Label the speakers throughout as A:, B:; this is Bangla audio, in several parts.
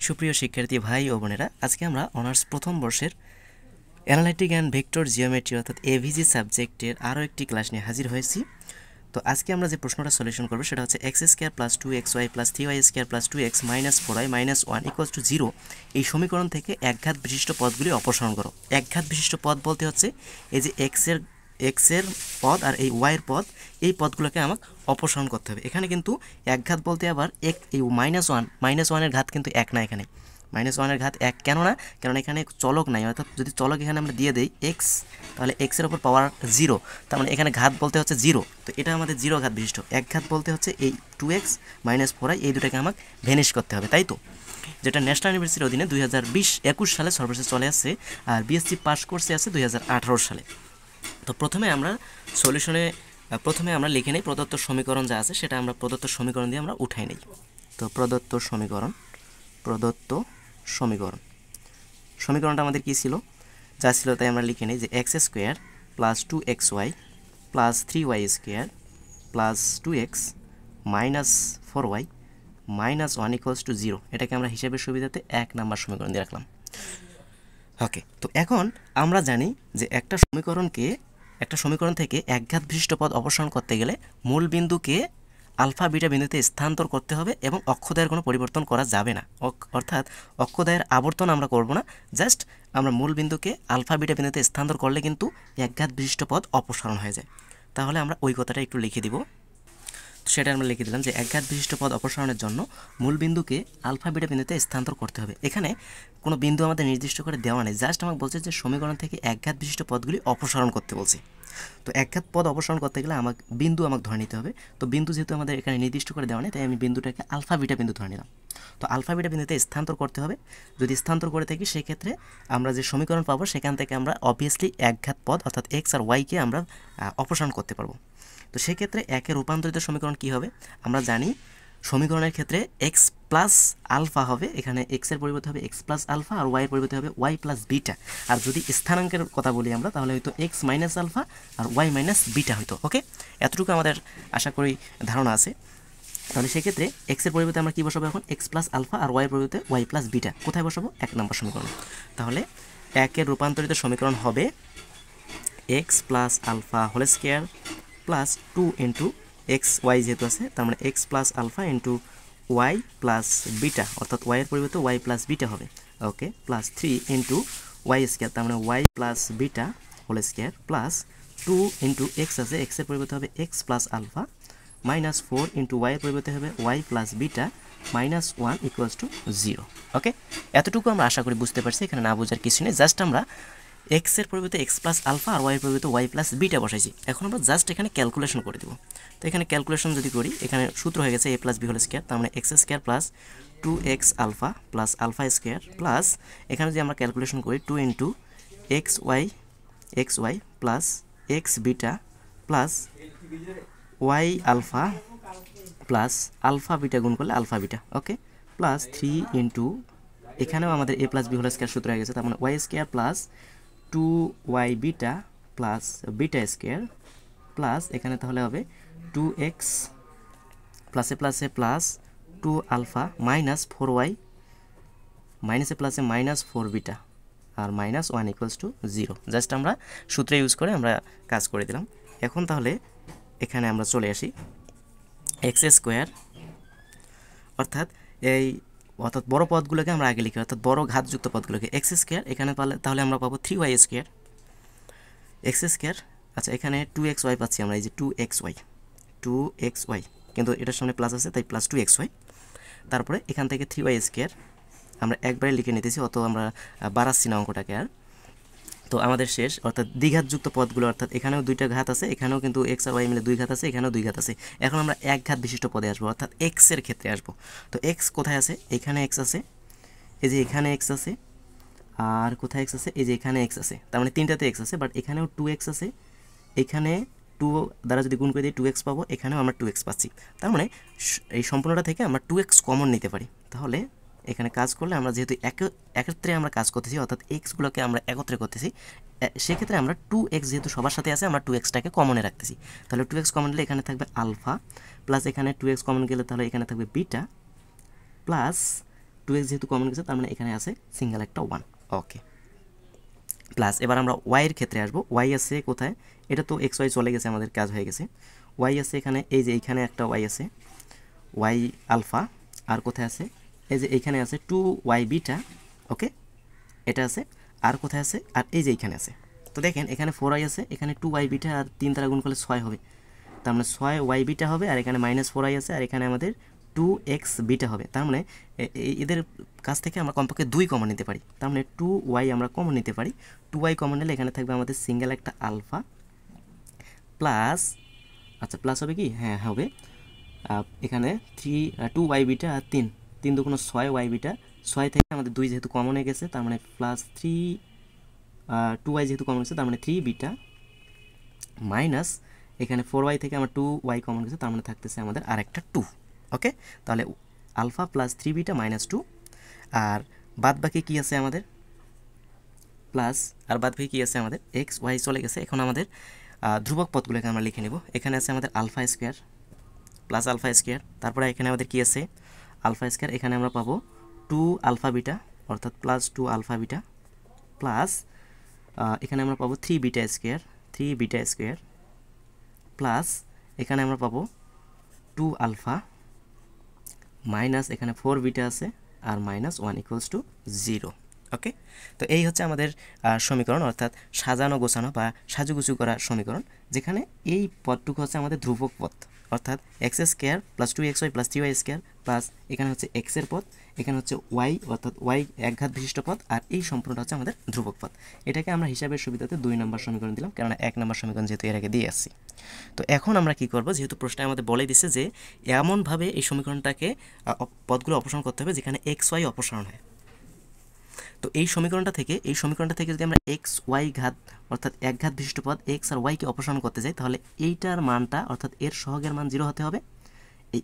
A: সুপ্রিয় শিক্ষার্থী ভাই ও বোনেরা, আজকে আমরা অনার্স প্রথম বর্ষের অ্যানালাইটিক অ্যান্ড ভেক্টর জিওমেট্রি অর্থাৎ এভিজি সাবজেক্টের আরও একটি ক্লাস নিয়ে হাজির হয়েছি। তো আজকে আমরা যে প্রশ্নটা সলিউশন করবো সেটা হচ্ছে x square plus 2xy plus 3y square plus 2x minus 4y minus 1 equals to 0 এই সমীকরণ থেকে একঘাত বিশিষ্ট পদগুলি অপসারণ করো। একঘাত বিশিষ্ট পদ বলতে হচ্ছে এই যে এক্সের পদ আর এই ওয়াইয়ের পদ, এই পদগুলোকে আমাকে অপসারণ করতে হবে। এখানে কিন্তু একঘাত বলতে আবার এই মাইনাস ওয়ানের ঘাত কিন্তু এক না, এখানে মাইনাস ওয়ানের ঘাত এক কেন না, কারণ এখানে চলক নাই, অর্থাৎ যদি চলক এখানে আমরা দিয়ে দিই এক্স, তাহলে এক্সের ওপর পাওয়ার 0, তার মানে এখানে ঘাত বলতে হচ্ছে 0। তো এটা আমাদের 0 ঘাত বিশিষ্ট। এক ঘাত বলতে হচ্ছে এই 2x মাইনাস 4y, এই দুটাকে আমাকে ভ্যানিশ করতে হবে, তাই তো? যেটা ন্যাশনাল ইউনিভার্সিটির অধীনে 2020-21 সালে সর্বশেষ চলে আসছে, আর বিএসসি পাস কোর্সে আছে 2018 সালে। তো প্রথমে আমরা লিখে নেই প্রদত্ত সমীকরণ যা আছে সেটা আমরা প্রদত্ত সমীকরণ দিয়ে আমরা উঠাই নেই। তো প্রদত্ত সমীকরণটা আমাদের কী ছিল, যা ছিল তাই আমরা লিখে নিই যে x square plus 2xy plus 3y square plus 2x minus 4y minus 1 equals to 0, এটাকে আমরা হিসাবের সুবিধাতে 1 নাম্বার সমীকরণ দিয়ে রাখলাম। ওকে, তো এখন আমরা জানি যে একটা সমীকরণ থেকে একঘাত বিশিষ্ট পদ অপসারণ করতে গেলে মূল বিন্দুকে আলফা বিটা বিন্দুতে স্থানান্তর করতে হবে এবং অক্ষদ্বয়ের কোনো পরিবর্তন করা যাবে না, অর্থাৎ অক্ষদ্বয়ের আবর্তন আমরা করব না, জাস্ট আমরা মূল বিন্দুকে আলফা বিটা বিন্দুতে স্থানান্তর করলে কিন্তু একঘাত বিশিষ্ট পদ অপসারণ হয়ে যায়। তাহলে আমরা ওই কথাটা একটু লিখে দিব। সেটা আমরা লিখে দিলাম যে একঘাত বিশিষ্ট পদ অপসারণের জন্য মূল বিন্দুকে আলফা বিটা বিন্দুতে স্থানান্তর করতে হবে। এখানে কোনো বিন্দু আমাদের নির্দিষ্ট করে দেওয়া নেই, জাস্ট আমাকে বলছে যে সমীকরণ থেকে একঘাত বিশিষ্ট পদগুলি অপসারণ করতে বলছে। তো একঘাত পদ অপসারণ করতে গেলে আমাকে ধরে নিতে হবে। তো বিন্দু যেহেতু আমাদের এখানে নির্দিষ্ট করে দেওয়া নেই, তাই আমি বিন্দুটাকে আলফা বিটা বিন্দু ধরে নিলাম। তো আলফা বিটা বিন্দুতে স্থানান্তর করতে হবে। যদি স্থানান্তর করে থাকি সেক্ষেত্রে আমরা যে সমীকরণ পাবো সেখান থেকে আমরা অবভিয়াসলি একঘাত পদ অর্থাৎ এক্স আর ওয়াইকে আমরা অপসারণ করতে পারবো। তো সেক্ষেত্রে একের রূপান্তরিত সমীকরণ কি হবে, আমরা জানি সমীকরণের ক্ষেত্রে এক্স প্লাস আলফা হবে, এখানে এক্সের পরিবর্তে হবে এক্স প্লাস আলফা আর ওয়াইয়ের পরিবর্তে হবে ওয়াই প্লাস বিটা। আর যদি স্থানাঙ্কের কথা বলি আমরা, তাহলে হয়তো এক্স মাইনাস আলফা আর ওয়াই মাইনাস বিটা হয়তো। ওকে, এতটুকু আমাদের আশা করি ধারণা আছে। তাহলে সেক্ষেত্রে এক্সের পরিবর্তে আমরা কী বসাবো এখন, এক্স প্লাস আলফা আর ওয়াইয়ের পরিবর্তে ওয়াই প্লাস বিটা কোথায় বসাবো, 1 নম্বর সমীকরণ। তাহলে একের রূপান্তরিত সমীকরণ হবে x plus alpha whole square plus 2 into x y যেহেতু আছে, তার মানে x plus alpha into y plus beta, অর্থাৎ ওয়াইয়ের পরিবর্তে ওয়াই প্লাস বিটা হবে। Okay, plus 3 into y square, তার মানে y plus beta whole square plus 2 into x আছে, এক্সের পরিবর্তে হবে x plus alpha minus 4 into ওয়াইয়ের পরিবর্তে হবে y plus beta minus 1 equals to 0। ওকে, এতটুকু আমরা আশা করি বুঝতে পারছি, এখানে না বোঝার কিছু নেই। জাস্ট আমরা এক্সের পরিবর্তে এক্স প্লাস আলফা আর ওয়াইয়ের পরিবর্তে ওয়াই প্লাস বিটা বসাইছি। এখন আমরা জাস্ট এখানে ক্যালকুলেশন করে দেবো। তো এখানে ক্যালকুলেশন যদি করি, এখানে সূত্র হয়ে গেছে a plus b whole square, তার মানে x square plus 2x alpha plus alpha square plus এখানে যদি আমরা ক্যালকুলেশন করি 2 into x y plus x beta plus y alpha plus alpha beta গুণ করলে alpha beta. Okay, plus 3 into এখানেও আমাদের a plus b whole square সূত্র হয়ে গেছে, তার মানে y square plus 2y beta plus beta square plus এখানে তাহলে হবে 2x প্লাসে প্লাসে প্লাস 2 আলফা মাইনাস 4y মাইনাসে প্লাসে মাইনাস 4 বিটা আর মাইনাস 1 ইকুয়ালস টু 0। জাস্ট আমরা সূত্র ইউজ করে আমরা কাজ করে দিলাম। এখন তাহলে এখানে আমরা চলে আসি এক্স স্কোয়ার, অর্থাৎ বড় পদগুলোকে আমরা আগে লিখি, অর্থাৎ বড় ঘাতযুক্ত পদগুলোকে এক্স স্কোয়ার এখানে পালে, তাহলে আমরা পাবো 3y স্কোয়ার এক্স স্কোয়ার। আচ্ছা, এখানে 2xy পাচ্ছি আমরা, এই যে 2xy, কিন্তু এটার সামনে প্লাস আছে তাই প্লাস 2xy। তারপরে এখান থেকে 3y স্কোয়ার আমরা একবারে লিখে নিতেছি, অত আমরা বাড়াচ্ছি না অঙ্কটাকে আর। তো আমাদের শেষ, অর্থাৎ দ্বিঘাতযুক্ত পদগুলো, অর্থাৎ এখানেও 2টা ঘাত আছে, এখানেও কিন্তু এক্স আর ওয়াই মিলে 2 ঘাত আছে, এখানেও 2 ঘাত আছে। এখন আমরা এক ঘাত বিশিষ্ট পদে আসবো, অর্থাৎ এক্সের ক্ষেত্রে আসবো। তো এক্স কোথায় আছে, এখানে এক্স আছে, এই যে এখানে এক্স আছে, আর কোথায় এক্স আছে, এই যে এখানে এক্স আছে, তার মানে 3টাতে এক্স আছে, বাট এখানেও 2x আছে, এখানে 2 দ্বারা যদি গুণ করে দিই 2x পাবো, এখানেও আমরা 2x পাচ্ছি। তার মানে এই সম্পূর্ণটা থেকে আমরা 2x কমন নিতে পারি। তাহলে এখানে কাজ করলে আমরা যেহেতু একত্রে আমরা কাজ করতেছি, অর্থাৎ এক্সগুলোকে আমরা একত্রে করতেছি, সেক্ষেত্রে আমরা 2x যেহেতু সবার সাথে আছে, আমরা 2xটাকে কমনে রাখতেছি। তাহলে 2x কমন নিলে এখানে থাকবে আলফা প্লাস এখানে 2x কমন গেলে তাহলে এখানে থাকবে বিটা প্লাস 2x যেহেতু কমন গেছে তার মানে এখানে আছে সিঙ্গেল একটা 1। ওকে, প্লাস এবার আমরা y এর ক্ষেত্রে আসবো। y আছে কোথায়? এটা তো xy চলে গেছে, আমাদের কাজ হয়ে গেছে। y আছে এখানে, এই যে এইখানে একটা y আছে, y আলফা। আর কোথায় আছে? এই যে এইখানে আছে 2y বিটা। ওকে, এটা আছে। আর কোথায় আছে? আর এই যে এইখানে আছে। তো দেখেন এখানে 4y আছে, এখানে 2y বিটা, আর 3 দ্বারা গুণ করলে 6 হবে। তার মানে 6y বিটা হবে, আর এখানে -4y আছে, আর এখানে আমাদের 2x বিটা হবে। তার মানে এদের কাছ থেকে আমরা কমপক্ষে 2 কমন নিতে পারি। তার মানে 2y আমরা কমন নিতে পারি। 2y কমন নিলে এখানে থাকবে আমাদের সিঙ্গেল একটা আলফা প্লাস, আচ্ছা প্লাস হবে কি? হ্যাঁ হবে। এখানে 2y বিটা আর 3 দুগুণ 6y বিটা। 6 থেকে আমাদের 2 যেহেতু কমন হয়ে গেছে, তার মানে প্লাস 2y যেহেতু কমন গেছে, তার মানে 3 বিটা মাইনাস এখানে 4y থেকে আমার 2y কমন গেছে, তার মানে থাকতেছে আমাদের আরেকটা 2। ওকে, তাহলে আলফা প্লাস 3 বিটা মাইনাস 2। আর বাদ বাকি কী আছে আমাদের? প্লাস আর বাদ বাকি কী আছে আমাদের? এক্স ওয়াই চলে গেছে। এখন আমাদের ধ্রুবক পদগুলোকে আমরা লিখে নেব। এখানে আছে আমাদের alpha square plus alpha square, তারপরে এখানে আমাদের কী আছে? Alpha square. এখানে আমরা পাবো 2 আলফা বিটা, অর্থাৎ প্লাস 2 আলফা বিটা, প্লাস এখানে আমরা পাবো 3 বিটা স্কোয়ার প্লাস এখানে আমরা পাবো 2 আলফা মাইনাস এখানে 4 বিটা আছে, আর -1 = 0। ওকে, তো এই হচ্ছে আমাদের সমীকরণ, অর্থাৎ সাজানো গোছানো বা সাজুগুজু করা সমীকরণ, যেখানে এই পদটুকু হচ্ছে আমাদের ধ্রুবক পদ, অর্থাৎ x² + 2xy + 3y² প্লাস এখানে হচ্ছে x এর পদ, এখানে হচ্ছে y, অর্থাৎ y একঘাত বিশিষ্ট পদ, আর এই সম্পূর্ণটা হচ্ছে আমাদের ধ্রুবক পদ। এটাকে আমরা হিসাবের সুবিধাতে 2 নম্বর সমীকরণ দিলাম, কেননা 1 নম্বর সমীকরণ যেহেতু এর আগে দিয়ে আসছি। তো এখন আমরা কি করব? যেহেতু প্রশ্নে আমাদের বলে দিচ্ছে যে এমনভাবে এই সমীকরণটাকে পদগুলো অপসারণ করতে হবে যেখানে xy অপসারণ হয়। তো এই সমীকরণটা থেকে যদি আমরা এক্স ওয়াই ঘাত, অর্থাৎ একঘাত বিশিষ্ট পদ এক্স আর ওয়াইকে অপসারণ করতে যাই, তাহলে এইটার মানটা, অর্থাৎ এর সহগের মান 0 হতে হবে। এই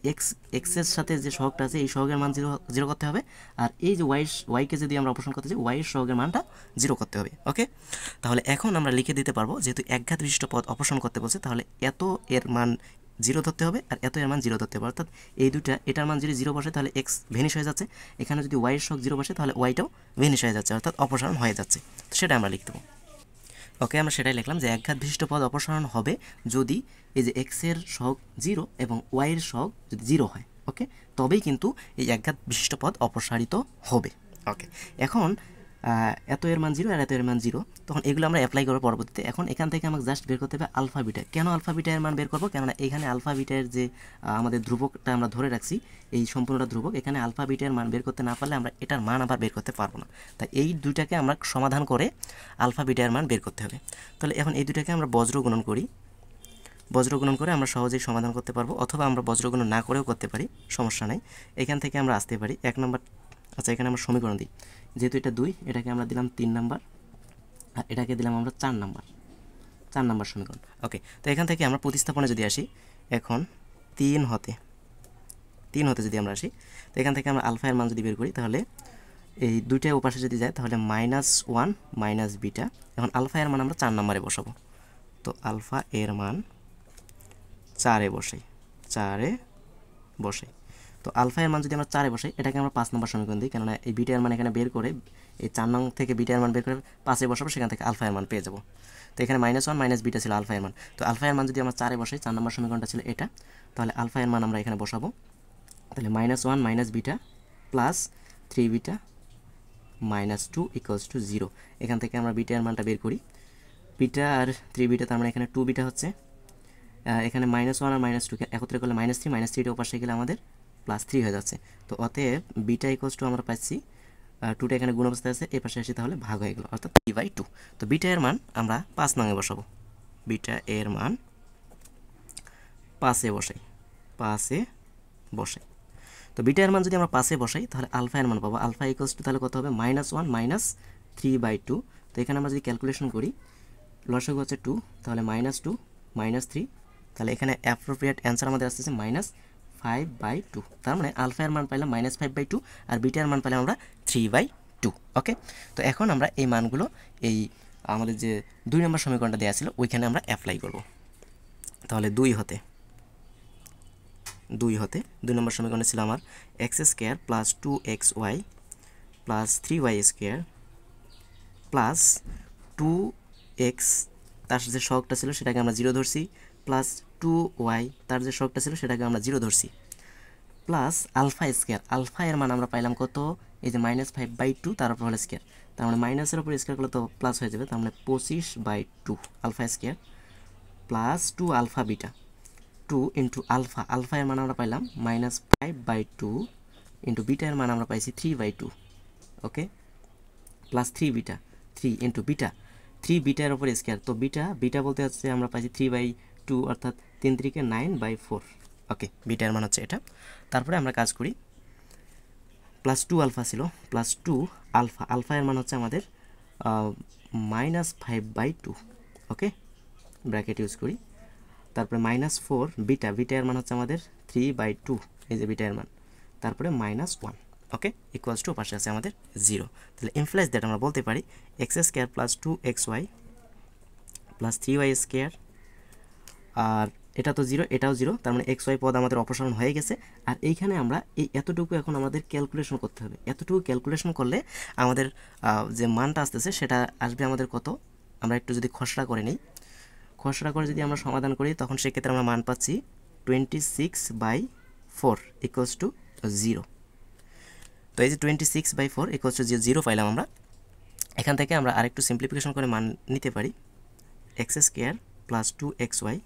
A: এক্সের সাথে যে সহগটা আছে এই সহগের মান 0 করতে হবে। আর এই যে ওয়াইকে যদি আমরা অপসারণ করতে যাই, ওয়াইয়ের সহগের মানটা 0 করতে হবে। ওকে, তাহলে এখন আমরা লিখে দিতে পারবো, যেহেতু একঘাত বিশিষ্ট পদ অপসারণ করতে বলছে, তাহলে এত এর মান 0 ধরতে হবে, আর এত এর মান 0 ধরতে হবে। অর্থাৎ এই দুইটা, এটার মান যদি 0 বসে তাহলে এক্স ভেনিশ হয়ে যাচ্ছে, এখানে যদি ওয়াইয়ের সহগ 0 বসে তাহলে ওয়াইটাও ভেনিশ হয়ে যাচ্ছে, অর্থাৎ অপসারণ হয়ে যাচ্ছে। তো সেটা আমরা লিখে দেবো। ওকে, আমরা সেটাই লিখলাম যে একঘাত বিশিষ্ট পদ অপসারণ হবে যদি এই যে এক্সের সহগ 0 এবং ওয়াইয়ের সহগ যদি 0 হয়। ওকে, তবেই কিন্তু এই একঘাত বিশিষ্ট পদ অপসারিত হবে। ওকে, এখন এত এর মান 0 আর এত এর মান 0, তখন এগুলো আমরা অ্যাপ্লাই করবো পরবর্তীতে। এখন এখান থেকে আমাকে জাস্ট বের করতে হবে আলফা বিটা। কেন আলফা বিটা এর মান বের করবো? কেননা এখানে আলফা বিটার যে আমাদের ধ্রুবকটা আমরা ধরে রাখছি, এই সম্পূর্ণটা ধ্রুবক, এখানে আলফা বিটার মান বের করতে না পারলে আমরা এটার মান আবার বের করতে পারবো না। তাই এই দুইটাকে আমরা সমাধান করে আলফা বিটার মান বের করতে হবে। তাহলে এখন এই দুইটাকে আমরা বজ্রগুণন করি। বজ্রগুণন করে আমরা সহজেই সমাধান করতে পারবো, অথবা আমরা বজ্রগুণন না করেও করতে পারি, সমস্যা নেই। এখান থেকে আমরা আসতে পারি 1 নম্বর। আচ্ছা, এখানে আমরা সমীকরণ দিই। যেহেতু এটা 2, এটাকে আমরা দিলাম 3 নম্বর, আর এটাকে দিলাম আমরা 4 নম্বর সমীকরণ। ওকে, তো এখান থেকে আমরা প্রতিস্থাপনে যদি আসি, এখন 3 হতে যদি আমরা আসি, তো এখান থেকে আমরা আলফা এর মান যদি বের করি, তাহলে এই দুইটা ওপাশে যদি যায় তাহলে -1 মাইনাস বিটা। এখন আলফা এর মান আমরা 4 নম্বরে বসাবো। তো আলফা এর মান 4-এ বসাই। তো আলফা এর মান যদি আমরা 4-এ বসাই, এটাকে আমরা 5 নম্বর সমীকরণ দিই, কেননা এই বিটা এর মান এখানে বের করে এই 4 নং থেকে বিটা এর মান বের করে 5-এ বসাবো, সেখান থেকে আলফা এর মান পেয়ে যাব। তো এখানে -1 মাইনাস বিটা ছিল আলফা এর মান। তো আলফা এর মান যদি আমরা 4-এ বসাই, 4 নম্বর সমীকরণটা ছিল এটা, তাহলে আলফা এর মান আমরা এখানে বসাবো। তাহলে -1 মাইনাস বিটা প্লাস 3 বিটা -2 = 0। এখান থেকে আমরা বিটা এর মানটা বের করি। বিটা আর 3 বিটা, তার মানে এখানে 2 বিটা হচ্ছে, এখানে -1 আর -2 একত্রে করলে -3, -3টা ওপাশে গেলে আমাদের +3 হয়ে যাচ্ছে। তো অতএব বিটা = আমরা পাচ্ছি 2টা এখানে গুণ অবস্থায় আছে, এই পাশে আসি তাহলে ভাগ হয়ে গেল, অর্থাৎ 3/2। তো বিটা এর মান আমরা 5 নং এ বসাবো। বিটা এর মান 5-এ বসাই। তো বিটা এর মান যদি আমরা 5-এ বসাই, তাহলে আলফা এর মান পাবো। আলফা = তাহলে কত হবে? -1 মাইনাস 3/2। তো এখানে আমরা যদি ক্যালকুলেশন করি, লসাগু হচ্ছে 2, তাহলে -2 -3, তাহলে এখানে অ্যাপ্রোপ্রিয়েট অ্যান্সার আমাদের আসতেছে -5/2। তার মানে আলফা এর মান পাইলাম -5/2, আর বিটা এর মান পাইলাম আমরা 3/2। ওকে, তো এখন আমরা এই মানগুলো এই আমাদের যে 2 নম্বর সমীকরণটা দেওয়া ছিল ওইখানে আমরা অ্যাপ্লাই করব। তাহলে 2 নম্বর সমীকরণে ছিল আমার x² + 2xy plus 3y square plus 2x তার যে সহগটা ছিল সেটাকে আমরা 0 ধরছি, প্লাস 2y তার যে সহগটা ছিল সেটাকে আমরা 0 ধরছি, প্লাস আলফা স্কোয়ার। আলফা এর মান আমরা পাইলাম কত, এই যে -5/2 তার উপর হল স্কোয়ার, তার মানে মাইনাসের উপর স্কোয়ার করলে তো প্লাস হয়ে যাবে, তার মানে 25/2 alpha square plus 2 alpha beta, 2 into alpha, alpha এর মান আমরা পাইলাম -5/2 ইন্টু বিটা এর মান আমরা পাইছি 3/2, okay, plus 3 beta, 3 into beta, 3 বিটার উপর স্কোয়ার, তো বিটা বলতে হচ্ছে আমরা পাইছি 3/2 অর্থাৎ 3 3 9/4, ওকে, বিটার মান হচ্ছে এটা। তারপরে আমরা কাজ করি, প্লাস 2 আলফা ছিল, প্লাস 2 আলফা, আলফা এর মান হচ্ছে আমাদের -5/2, ওকে, ব্র্যাকেট ইউজ করি। তারপরে -4 বিটা, বিটা এর মান হচ্ছে আমাদের 3/2, এই যে বিটা এর মান, তারপরে -1, ওকে, ইকুয়ালস টু পাশে আছে আমাদের 0। তাহলে ইমপ্লাইজ দ্যাট আমরা বলতে পারি x² plus 2xy plus 3y square, আর এটা তো 0, এটাও 0, তার মানে xy পদ আমাদের অপসারণ হয়ে গেছে। আর এইখানে আমরা এই এতটুকু এখন আমাদের ক্যালকুলেশন করতে হবে, এতটুকু ক্যালকুলেশন করলে আমাদের যে মানটা আসতেছে সেটা আসবে আমাদের কত, আমরা একটু যদি খসড়া করে নিই, খসড়া করে যদি আমরা সমাধান করি তখন সেক্ষেত্রে আমরা মান পাচ্ছি 26/4 ইকুয়ালস টু 0। তো এই যে 26/4 ইকুয়ালস টু 0 পাইলাম আমরা। এখান থেকে আমরা আরেকটু সিম্পলিফিকেশন করে মান নিতে পারি, x² plus 2xy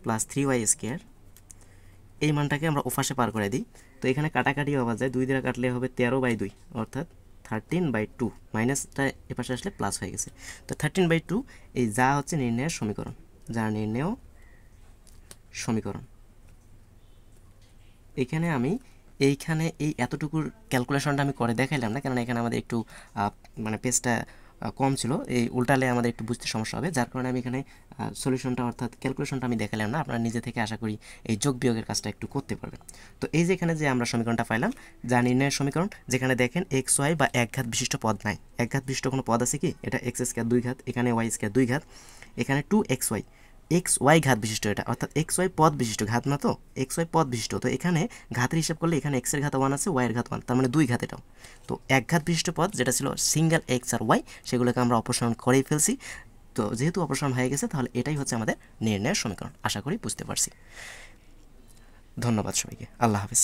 A: plus 3y square, এই মানটাকে আমরা ওপাশে পার করে দিই। তো এখানে কাটাকাটি হওয়া যায়, 2 দিয়ে কাটলে হবে 13/2 অর্থাৎ 13/2, মাইনাসটা এপাশে আসলে প্লাস হয়ে গেছে। তো 13/2 এই যা হচ্ছে নির্ণয়ের সমীকরণ, যা নির্ণেয় সমীকরণ। এখানে আমি এইখানে এই এতটুকুর ক্যালকুলেশনটা আমি করে দেখাইলাম না, কারণ এখানে আমাদের একটু মানে পেজটা কম ছিল, এই উল্টালে আমাদের একটু বুঝতে সমস্যা হবে, যার কারণে আমি এখানে সলিউশনটা অর্থাৎ ক্যালকুলেশনটা আমি দেখালাম না। আপনারা নিজে থেকে আশা করি এই যোগ বিয়োগের কাজটা একটু করতে পারবেন। তো এই যে এখানে যে আমরা সমীকরণটা পাইলাম, যা নির্ণয়ের সমীকরণ, যেখানে দেখেন xy বা একঘাত বিশিষ্ট পদ নাই, একঘাত বিশিষ্ট কোনো পদ আছে কি, এটা x² 2 ঘাত, এখানে y² 2 ঘাত, এখানে 2xy, xy ঘাত বিশিষ্ট, এটা অর্থাৎ xy পদ বিশিষ্ট, ঘাত না তো, xy পদ বিশিষ্ট, তো এখানে ঘাতের হিসাব করলে এখানে x এর ঘাত 1 আছে, y এর ঘাত 1, তার মানে 2 ঘাত এটাও। তো এক ঘাত বিশিষ্ট পদ যেটা ছিল সিঙ্গেল x আর y, সেগুলোকে আমরা অপসারণ করেই ফেলছি। তো যেহেতু অপসারণ হয়ে গেছে, তাহলে এটাই হচ্ছে আমাদের নির্ণয়ের সমীকরণ। আশা করি বুঝতে পারছি। ধন্যবাদ সবাইকে, আল্লাহ হাফেজ।